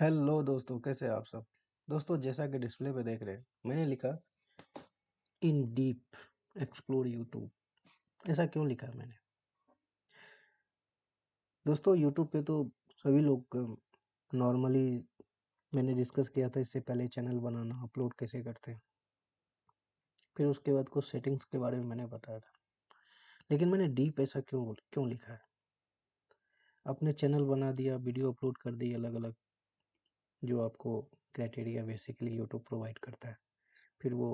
Hello दोस्तों, कैसे हैं आप सब। दोस्तों, जैसा कि डिस्प्ले पे देख रहे हैं, मैंने लिखा इन डीप एक्सप्लोर यूट्यूब। ऐसा क्यों लिखा है मैंने? दोस्तों, यूट्यूब पे तो सभी लोग नॉर्मली मैंने डिस्कस किया था इससे पहले चैनल बनाना, अपलोड कैसे करते हैं। फिर उसके बाद कुछ सेटिंग्स के बारे में मैंने बताया था। लेकिन मैंने डीप ऐसा क्यों क्यों लिखा है? अपने चैनल बना दिया, वीडियो अपलोड कर दी अलग अलग, जो आपको क्राइटेरिया बेसिकली यूट्यूब प्रोवाइड करता है। फिर वो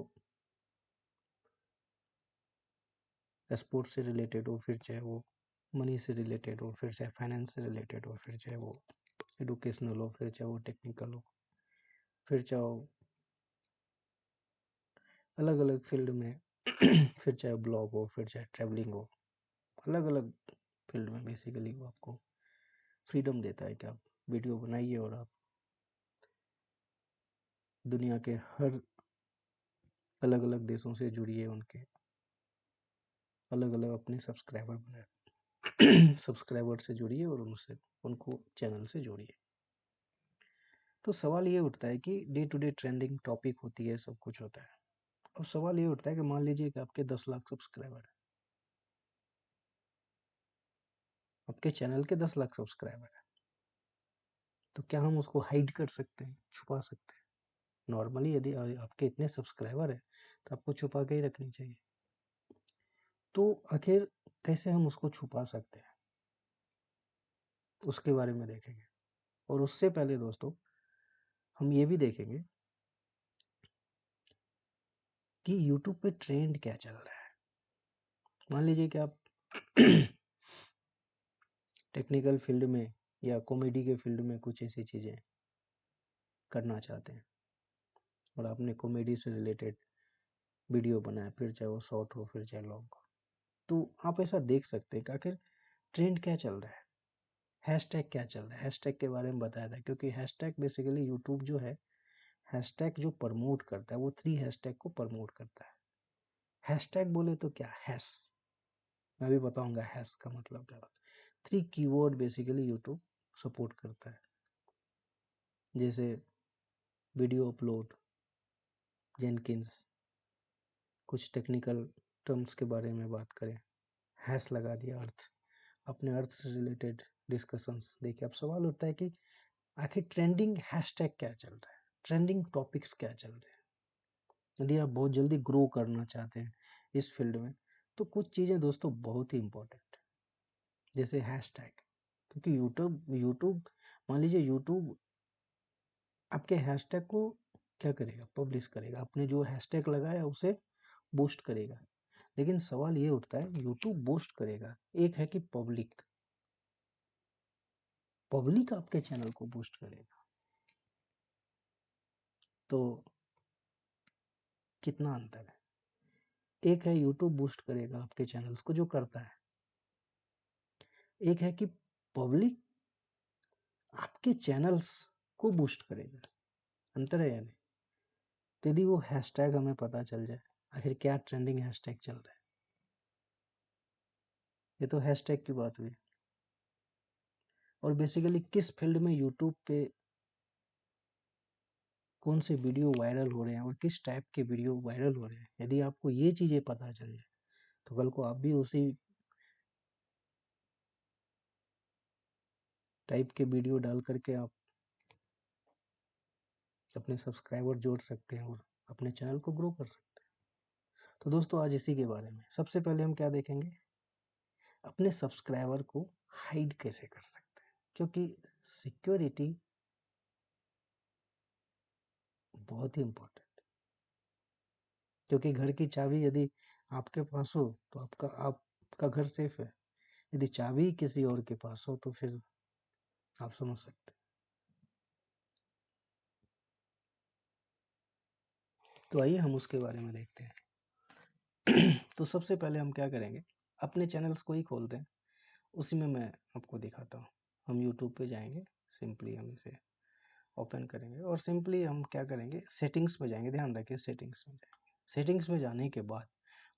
स्पोर्ट्स से रिलेटेड हो, फिर चाहे वो मनी से रिलेटेड हो, फिर चाहे फाइनेंस से रिलेटेड हो, फिर चाहे वो एडुकेशनल हो, फिर चाहे वो टेक्निकल हो, फिर चाहे वो अलग अलग फील्ड में फिर चाहे ब्लॉग हो, फिर चाहे ट्रैवलिंग हो, अलग अलग फील्ड में बेसिकली वो आपको फ्रीडम देता है कि आप वीडियो बनाइए और आप दुनिया के हर अलग अलग देशों से जुड़िए, उनके अलग अलग अपने सब्सक्राइबर बनाए सब्सक्राइबर से जुड़िए और उनसे उनको चैनल से जोड़िए। तो सवाल ये उठता है कि day to day trending topic होती है, सब कुछ होता है। अब सवाल ये उठता है कि मान लीजिए कि आपके 10 लाख सब्सक्राइबर है, आपके चैनल के 10 लाख सब्सक्राइबर है, तो क्या हम उसको हाइड कर सकते हैं, छुपा सकते हैं? नॉर्मली यदि आपके इतने सब्सक्राइबर है तो आपको छुपा के ही रखनी चाहिए। तो आखिर कैसे हम उसको छुपा सकते हैं, उसके बारे में देखेंगे। और उससे पहले दोस्तों, हम ये भी देखेंगे कि यूट्यूब पे ट्रेंड क्या चल रहा है। मान लीजिए कि आप टेक्निकल फील्ड में या कॉमेडी के फील्ड में कुछ ऐसी चीज़ें करना चाहते हैं और आपने कॉमेडी से रिलेटेड वीडियो बनाया, फिर चाहे वो शॉर्ट हो, फिर चाहे लॉन्ग हो, तो आप ऐसा देख सकते हैं कि आखिर ट्रेंड क्या चल रहा है, हैशटैग क्या चल रहा है। हैशटैग के बारे में बताया था, क्योंकि हैशटैग बेसिकली यूट्यूब जो है, हैशटैग जो प्रमोट करता है वो 3 हैशटैग को प्रमोट करता है। हैशटैग बोले तो क्या, हैश, मैं भी बताऊंगा हैश का मतलब क्या होता है। 3 कीवर्ड बेसिकली यूट्यूब सपोर्ट करता है, जैसे वीडियो अपलोड, जेनकिंस, कुछ टेक्निकल टर्म्स के बारे में बात करें, हैश लगा दिया, अर्थ, अपने अर्थ से रिलेटेड डिस्कशंस। देखिए, अब सवाल उठता है कि आखिर ट्रेंडिंग हैशटैग क्या चल रहा है, ट्रेंडिंग टॉपिक्स क्या चल रहे हैं। यदि आप बहुत जल्दी ग्रो करना चाहते हैं इस फील्ड में, तो कुछ चीज़ें दोस्तों बहुत ही इंपॉर्टेंट है, जैसे हैशटैग। क्योंकि यूट्यूब यूट्यूब मान लीजिए यूट्यूब आपके हैशटैग को क्या करेगा, पब्लिश करेगा, आपने जो हैशटैग लगाया उसे बूस्ट करेगा। लेकिन सवाल ये उठता है, यूट्यूब बूस्ट करेगा, एक है कि पब्लिक पब्लिक आपके चैनल को बूस्ट करेगा, तो कितना अंतर है। एक है यूट्यूब बूस्ट करेगा आपके चैनल्स को, जो करता है। एक है कि पब्लिक आपके चैनल्स को बूस्ट करेगा। अंतर है या नहीं? तो यदि वो हैशटैग हमें पता चल जाए, आखिर क्या ट्रेंडिंग हैशटैग चल रहा है, ये तो हैशटैग की बात हुई। और बेसिकली किस फील्ड में यूट्यूब पे कौन से वीडियो वायरल हो रहे हैं और किस टाइप के वीडियो वायरल हो रहे हैं, यदि आपको ये चीज़ें पता चल जाए, तो कल को आप भी उसी टाइप के वीडियो डाल करके आप अपने सब्सक्राइबर जोड़ सकते हैं और अपने चैनल को ग्रो कर सकते हैं। तो दोस्तों, आज इसी के बारे में सबसे पहले हम क्या देखेंगे, अपने सब्सक्राइबर को हाइड कैसे कर सकते हैं। क्योंकि सिक्योरिटी बहुत ही इंपॉर्टेंट, क्योंकि घर की चाबी यदि आपके पास हो तो आपका घर सेफ है। यदि चाबी किसी और के पास हो तो फिर आप समझ सकते हैं। तो आइए हम उसके बारे में देखते हैं। तो सबसे पहले हम क्या करेंगे, अपने चैनल्स को ही खोलते हैं, उसी में मैं आपको दिखाता हूँ। हम यूट्यूब पे जाएंगे, सिंपली हम इसे ओपन करेंगे और सिंपली हम क्या करेंगे, सेटिंग्स में जाएंगे। ध्यान रखिए, सेटिंग्स में जाएंगे। सेटिंग्स में जाने के बाद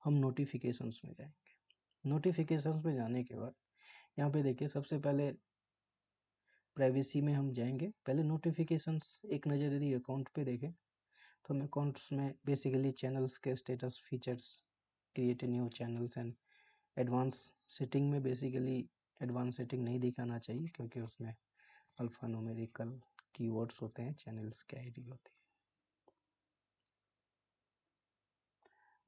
हम नोटिफिकेशंस में जाएंगे। नोटिफिकेशंस में जाने के बाद यहाँ पे देखिए, सबसे पहले प्राइवेसी में हम जाएंगे, पहले नोटिफिकेशंस एक नज़र यदि अकाउंट पे देखें तो हम अकाउंट्स में बेसिकली चैनल्स के status, features, create new channels and advance setting में बेसिकली एडवांस सेटिंग नहीं दिखाना चाहिए, क्योंकि उसमें अल्फा न्यूमेरिकल कीवर्ड्स होते हैं, चैनल्स की आईडी होती है।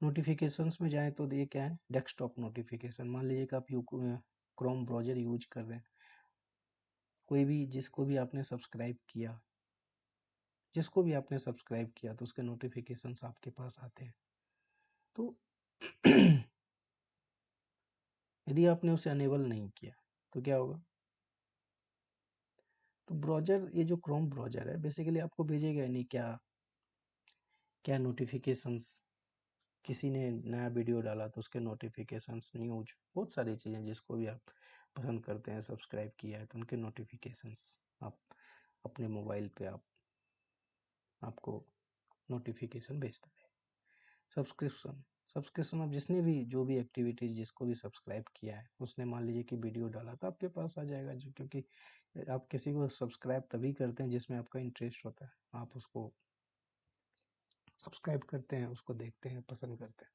नोटिफिकेशंस में जाएं तो ये क्या है, डेस्कटॉप नोटिफिकेशन। मान लीजिए कि आप क्रोम ब्राउजर यूज कर रहे हैं, कोई भी जिसको भी आपने सब्सक्राइब किया, तो उसके नोटिफिकेशंस आपके पास आते हैं। तो यदि आपने उसे अनेबल नहीं किया तो क्या होगा, तो ब्राउजर, ये जो क्रोम ब्राउजर है बेसिकली आपको भेजेगा नहीं क्या क्या नोटिफिकेशंस, किसी ने नया वीडियो डाला तो उसके नोटिफिकेशंस, न्यूज, बहुत सारी चीज़ें जिसको भी आप पसंद करते हैं, सब्सक्राइब किया है तो उनके नोटिफिकेशंस आप अपने मोबाइल पे आपको नोटिफिकेशन भेजता है। सब्सक्रिप्शन, अब जिसने भी जो भी एक्टिविटीज, जिसको भी सब्सक्राइब किया है, उसने मान लीजिए कि वीडियो डाला तो आपके पास आ जाएगा, जो क्योंकि आप किसी को सब्सक्राइब तभी करते हैं जिसमें आपका इंटरेस्ट होता है, आप उसको सब्सक्राइब करते हैं, उसको देखते हैं, पसंद करते हैं,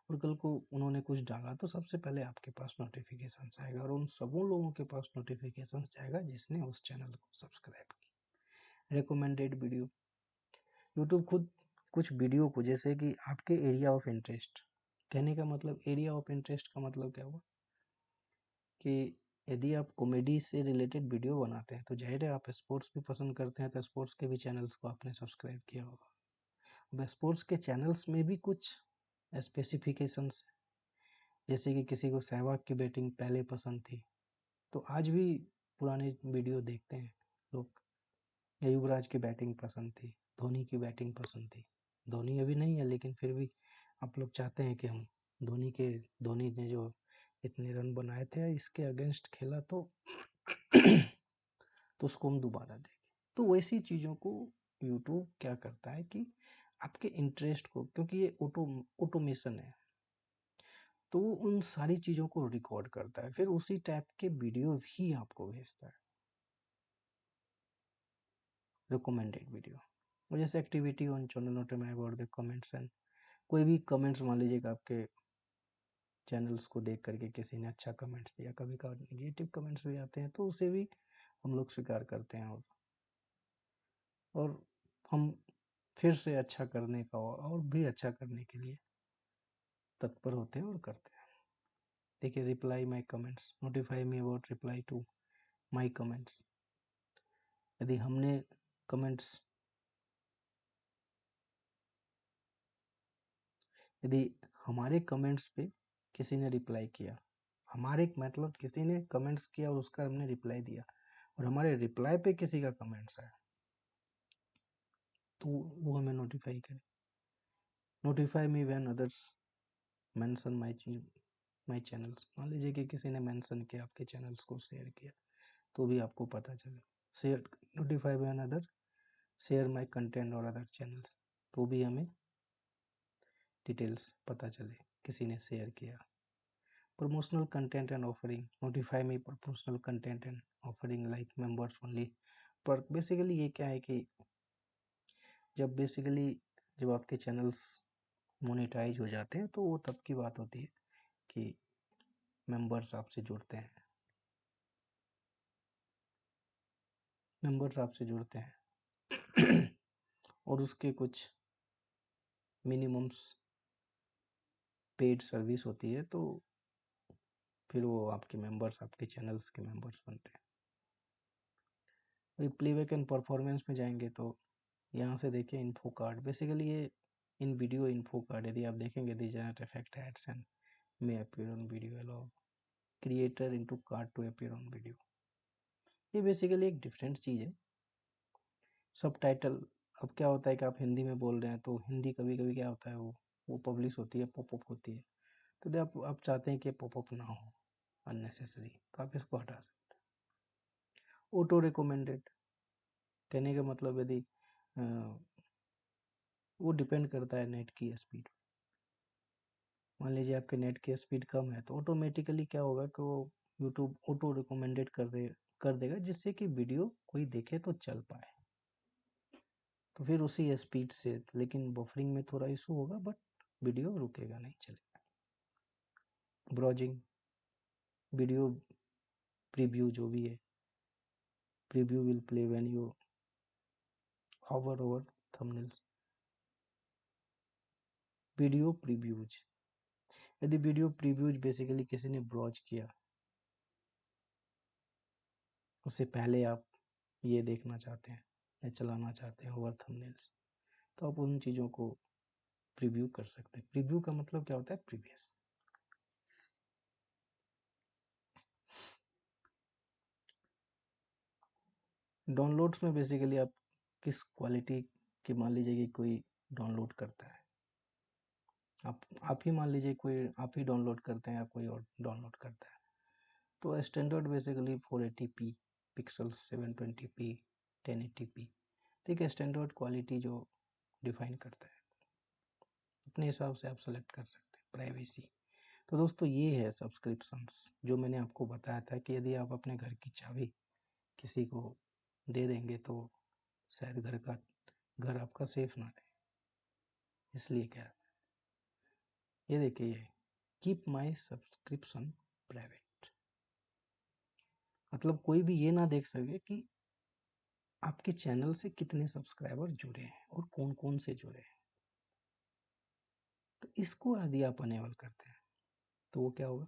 और कल को उन्होंने कुछ डाला तो सबसे पहले आपके पास नोटिफिकेशन आएगा, और उन सबों लोगों के पास नोटिफिकेशन जाएगा जिसने उस चैनल को सब्सक्राइब किया। रिकमेंडेड वीडियो, यूट्यूब खुद कुछ वीडियो को, जैसे कि आपके एरिया ऑफ इंटरेस्ट, कहने का मतलब एरिया ऑफ इंटरेस्ट का मतलब क्या हुआ कि यदि आप कॉमेडी से रिलेटेड वीडियो बनाते हैं तो जाहिर है आप स्पोर्ट्स भी पसंद करते हैं, तो स्पोर्ट्स के भी चैनल्स को आपने सब्सक्राइब किया होगा। अब स्पोर्ट्स के चैनल्स में भी कुछ स्पेसिफिकेशंस, जैसे कि किसी को सहवाग की बैटिंग पहले पसंद थी तो आज भी पुराने वीडियो देखते हैं लोग, या युवराज की बैटिंग पसंद थी, धोनी की बैटिंग पसंद थी, धोनी अभी नहीं है लेकिन फिर भी आप लोग चाहते हैं कि हम धोनी ने जो इतने रन बनाए थे इसके अगेंस्ट खेला तो तो उसको हम दोबारा देखें। तो वैसी चीज़ों को यूट्यूब क्या करता है कि आपके इंटरेस्ट को, क्योंकि ये ऑटोमेशन है, तो वो उन सारी चीज़ों को रिकॉर्ड करता है, फिर उसी टाइप के वीडियो भी आपको भेजता है, रिकमेंडेड वीडियो। और जैसे activity on channel note about the comments, and कोई भी कमेंट्स, मान लीजिए कि आपके चैनल्स को देख करके किसी ने अच्छा कमेंट्स दिया, कभी कभार नेगेटिव कमेंट्स भी आते हैं तो उसे भी हम लोग स्वीकार करते हैं, और हम फिर से अच्छा करने का और भी अच्छा करने के लिए तत्पर होते हैं और करते हैं। देखिए, reply my comments, notify me about reply to my comments. यदि हमने कमेंट्स, यदि हमारे कमेंट्स पे किसी ने रिप्लाई किया, हमारे मतलब किसी ने कमेंट्स किया और उसका हमने रिप्लाई दिया, और हमारे रिप्लाई पे किसी का कमेंट्स है तो वो हमें नोटिफाई करें। Notify me when others mention my channels, मान लीजिए कि किसी ने मेंशन किया, आपके चैनल्स को शेयर किया तो भी आपको पता चले। Share, notify when other share my content और अदर चैनल्स, तो भी हमें डिटेल्स पता चले किसी ने शेयर किया। Promotional content and offering, notify me promotional content and offering like members only. पर बेसिकली ये क्या है कि जब आपके चैनल्स मोनेटाइज हो जाते हैं तो वो तब की बात होती है कि मेंबर्स आपसे जुड़ते हैं, और उसके कुछ मिनिमम्स पेड सर्विस होती है, तो फिर वो आपके मेंबर्स, आपके चैनल्स के मेंबर्स बनते हैं। वही प्लेबैक एंड परफॉर्मेंस में जाएंगे तो यहाँ से देखिए इन्फो कार्ड, बेसिकली ये इन वीडियो इन्फो कार्ड, यदि आप देखेंगे the generate effect ads and may appear on video, allow creator into card to appear on video. ये बेसिकली एक डिफरेंट चीज़ है। सब टाइटल, अब क्या होता है कि आप हिंदी में बोल रहे हैं तो हिंदी कभी कभी क्या होता है, वो पब्लिश होती है, पॉपअप होती है, तो यदि आप चाहते हैं कि पॉपअप ना हो अननेसेसरी तो आप इसको हटा सकते हैं। ऑटो रिकमेंडेड, कहने का मतलब यदि वो डिपेंड करता है नेट की स्पीड। मान लीजिए आपके नेट की स्पीड कम है तो ऑटोमेटिकली क्या होगा कि वो यूट्यूब ऑटो रिकमेंडेड कर देगा, जिससे कि वीडियो कोई देखे तो चल पाए। तो फिर उसी स्पीड से, लेकिन बफरिंग में थोड़ा इशू होगा, बट वीडियो रुकेगा नहीं, चलेगा। ब्राउजिंग, वीडियो प्रीव्यू जो भी है, preview will play when you hover over thumbnails। Video previews, यदि वीडियो प्रीव्यूज बेसिकली किसी ने ब्राउज किया, उससे पहले आप ये देखना चाहते हैं या चलाना चाहते हैं ओवर थंबनेल्स, तो आप उन चीज़ों को प्रीव्यू कर सकते हैं। प्रीव्यू का मतलब क्या होता है? प्रीवियस। डाउनलोड्स में बेसिकली आप किस क्वालिटी की, मान लीजिए कि कोई डाउनलोड करता है, आप ही मान लीजिए कोई आप ही डाउनलोड करते हैं या कोई और डाउनलोड करता है, तो standard basically 480p pixels, 720p, 1080p, ठीक है, स्टैंडर्ड क्वालिटी जो डिफाइन करता है, अपने हिसाब से आप सेलेक्ट कर सकते हैं। प्राइवेसी, तो दोस्तों ये है सब्सक्रिप्शंस, जो मैंने आपको बताया था कि यदि आप अपने घर की चाबी किसी को दे देंगे तो शायद घर आपका सेफ ना रहे, इसलिए क्या, ये देखिए, कीप माई सब्सक्रिप्शन प्राइवेट, मतलब कोई भी ये ना देख सके कि आपके चैनल से कितने सब्सक्राइबर जुड़े हैं और कौन कौन से जुड़े हैं। तो इसको यदि आप अनेबल करते हैं तो वो क्या होगा,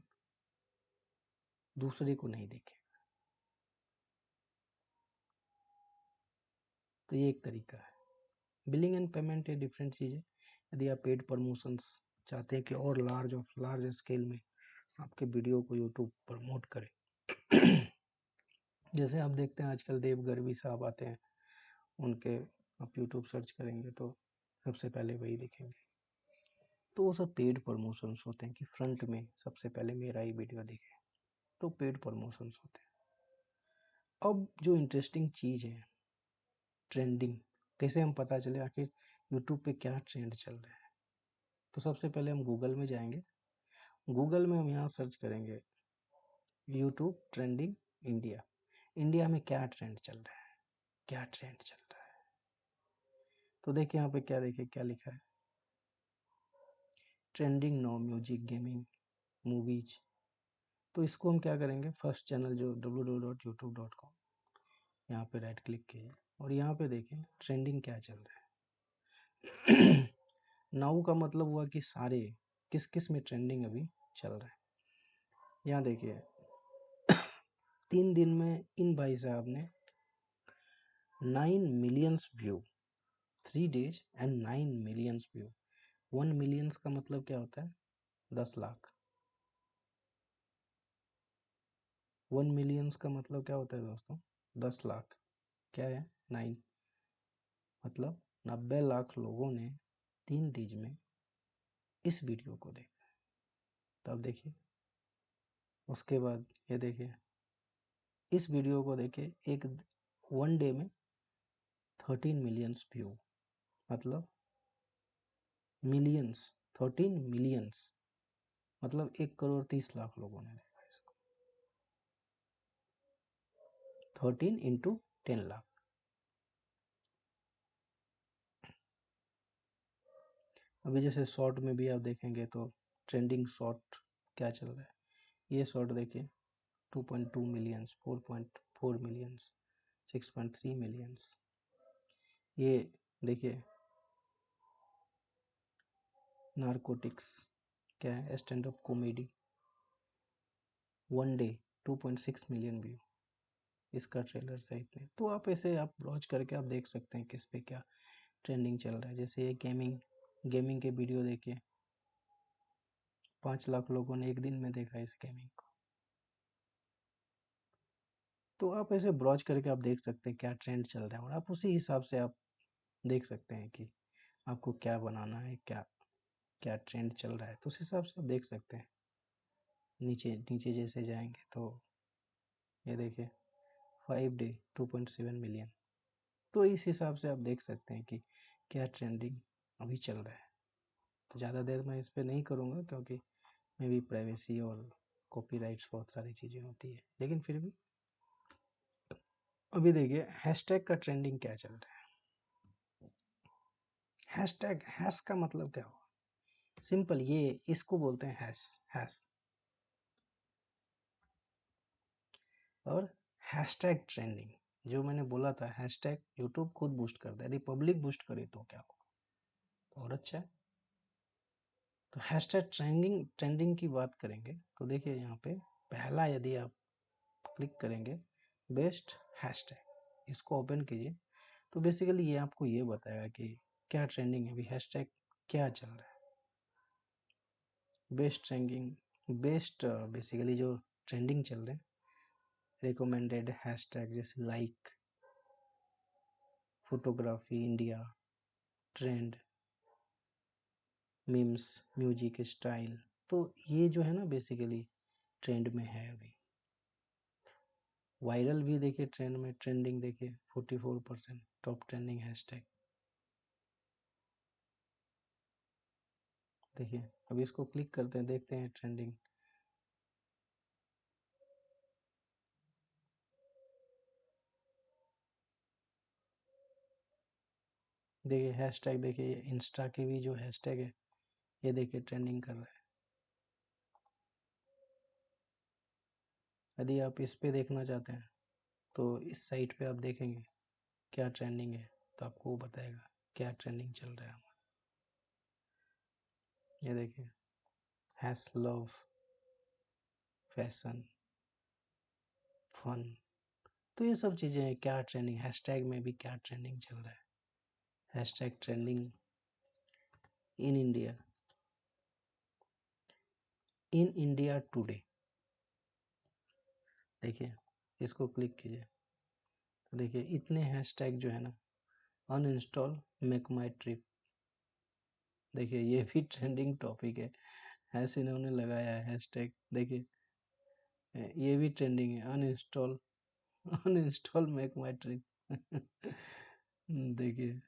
दूसरे को नहीं देखेगा। तो ये एक तरीका है। बिलिंग एंड पेमेंट ये डिफरेंट चीज़ है। यदि आप पेड प्रमोशंस चाहते हैं कि और लार्ज स्केल में आपके वीडियो को यूट्यूब प्रमोट करे जैसे आप देखते हैं आजकल देव गढ़वी साहब आते हैं, उनके आप यूट्यूब सर्च करेंगे तो सबसे पहले वही दिखेंगे। तो वो सब पेड प्रमोशंस होते हैं कि फ्रंट में सबसे पहले मेरा ही वीडियो दिखे, तो पेड प्रमोशंस होते हैं। अब जो इंटरेस्टिंग चीज़ है, ट्रेंडिंग, कैसे हम पता चले आखिर यूट्यूब पे क्या ट्रेंड चल रहा है। तो सबसे पहले हम गूगल में जाएंगे, गूगल में हम यहाँ सर्च करेंगे यूट्यूब ट्रेंडिंग इंडिया, इंडिया में क्या ट्रेंड चल रहा है, क्या ट्रेंड चल रहा है। तो देखिए यहाँ पे क्या, देखिए क्या लिखा है, trending now music, gaming, movies. तो इसको हम क्या करेंगे, फर्स्ट चैनल जो www.youtube.com, यहाँ पे राइट क्लिक कीजिए और यहाँ पे देखें ट्रेंडिंग क्या चल रहा है नाउ का मतलब हुआ कि सारे किस किस में ट्रेंडिंग अभी चल रहा है। यहाँ देखिए 3 दिन में इन भाई साहब ने 9 millions view, 3 days and 9 millions view. 1 millions का मतलब क्या होता है, 10 लाख। 1 मिलियंस का मतलब क्या होता है दोस्तों, 10 लाख। क्या है, 9, मतलब 90 लाख लोगों ने 3 दिन में इस वीडियो को देखा। तब देखिए, उसके बाद ये देखिए, इस वीडियो को देखिए, एक 1 डे में 13 मिलियंस व्यू, मतलब मिलियंस, 13 मिलियंस, मतलब 1,30,00,000 लोगों ने देखा इसको। 13 इंटू 10 लाख। अभी जैसे शॉर्ट में भी आप देखेंगे तो ट्रेंडिंग शॉर्ट क्या चल रहा है, ये शॉर्ट देखिए 2.2 मिलियंस, 4.4 मिलियंस, 6.3 मिलियंस। ये देखिए नारकोटिक्स, क्या है, stand up comedy, 1 day 2.6 million view, इसका ट्रेलर सहित नहीं। तो आप ऐसे आप ब्राउज करके आप देख सकते हैं किस पे क्या ट्रेंडिंग चल रहा है। जैसे ये गेमिंग के वीडियो देखिए, 5 लाख लोगों ने एक दिन में देखा इस गेमिंग को। तो आप ऐसे ब्राउज करके आप देख सकते हैं क्या ट्रेंड चल रहा है, और आप उसी हिसाब से आप देख सकते हैं कि आपको क्या बनाना है, क्या क्या ट्रेंड चल रहा है, तो उस हिसाब से आप देख सकते हैं। नीचे नीचे जैसे जाएंगे तो ये देखिए 5 डे 2.7 मिलियन। तो इस हिसाब से आप देख सकते हैं कि क्या ट्रेंडिंग अभी चल रहा है। तो ज़्यादा देर मैं इस पर नहीं करूँगा, क्योंकि मे भी प्राइवेसी और कॉपीराइट्स बहुत सारी चीज़ें होती है, लेकिन फिर भी अभी देखिए हैशटैग का ट्रेंडिंग क्या चल रहा है। हैशटैग, हैश का मतलब क्या हुआ? सिंपल, ये इसको बोलते हैं हैश। हैश और हैशटैग ट्रेंडिंग, जो मैंने बोला था हैशटैग यूट्यूब खुद बूस्ट करता है, यदि पब्लिक बूस्ट करे तो क्या होगा, और अच्छा है। तो हैशटैग ट्रेंडिंग, ट्रेंडिंग की बात करेंगे तो देखिए यहाँ पे पहला यदि आप क्लिक करेंगे बेस्ट हैशटैग, इसको ओपन कीजिए तो बेसिकली ये आपको ये बताएगा कि क्या ट्रेंडिंग है अभी, हैशटैग क्या चल रहा है। बेस्ट ट्रेंडिंग, बेस्ट बेसिकली जो ट्रेंडिंग चल रहे हैं, रिकमेंडेड हैशटैग जैसे like, photography India, trend, memes, music style, तो ये जो है ना बेसिकली ट्रेंड में है अभी। वायरल भी देखिए ट्रेंड में, ट्रेंडिंग देखिए 44% टॉप ट्रेंडिंग हैशटैग। देखिए अब इसको क्लिक करते हैं, देखते हैं ट्रेंडिंग। देखिए हैशटैग, देखिए इंस्टा के भी जो हैशटैग है ये देखिए ट्रेंडिंग कर रहा है। यदि आप इस पे देखना चाहते हैं तो इस साइट पे आप देखेंगे क्या ट्रेंडिंग है, तो आपको वो बताएगा क्या ट्रेंडिंग चल रहा है। ये देखिए हैश लव, फैशन, फन, तो ये सब चीज़ें हैं क्या ट्रेंडिंग, हैशटैग में भी क्या ट्रेंडिंग चल रहा है। Hashtag trending in India, in India today, देखिए इसको क्लिक कीजिए तो देखिए इतने हैशटैग जो है ना, अनइंस्टॉल मेक माई ट्रिप, देखिए ये भी ट्रेंडिंग टॉपिक है, ऐसे इन्होंने लगाया है हैशटैग। देखिए ये भी ट्रेंडिंग है, अनइंस्टॉल, अनइंस्टॉल मेक माई ट्रिप। देखिए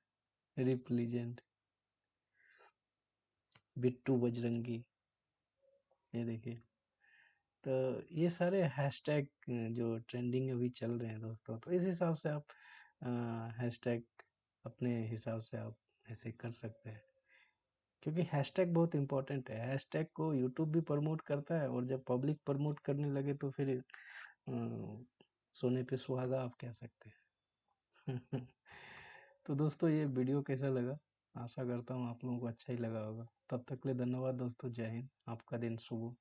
रिप लीजेंड, बिट्टू बजरंगी, ये देखिए। तो ये सारे हैशटैग जो ट्रेंडिंग अभी चल रहे हैं दोस्तों, तो इस हिसाब से आप हैशटैग अपने हिसाब से आप ऐसे कर सकते हैं, क्योंकि हैशटैग बहुत इंपॉर्टेंट है। हैशटैग को यूट्यूब भी प्रमोट करता है, और जब पब्लिक प्रमोट करने लगे तो फिर सोने पे सुहागा आप कह सकते हैं। तो दोस्तों ये वीडियो कैसा लगा, आशा करता हूँ आप लोगों को अच्छा ही लगा होगा। तब तक के लिए धन्यवाद दोस्तों, जय हिंद, आपका दिन शुभ हो।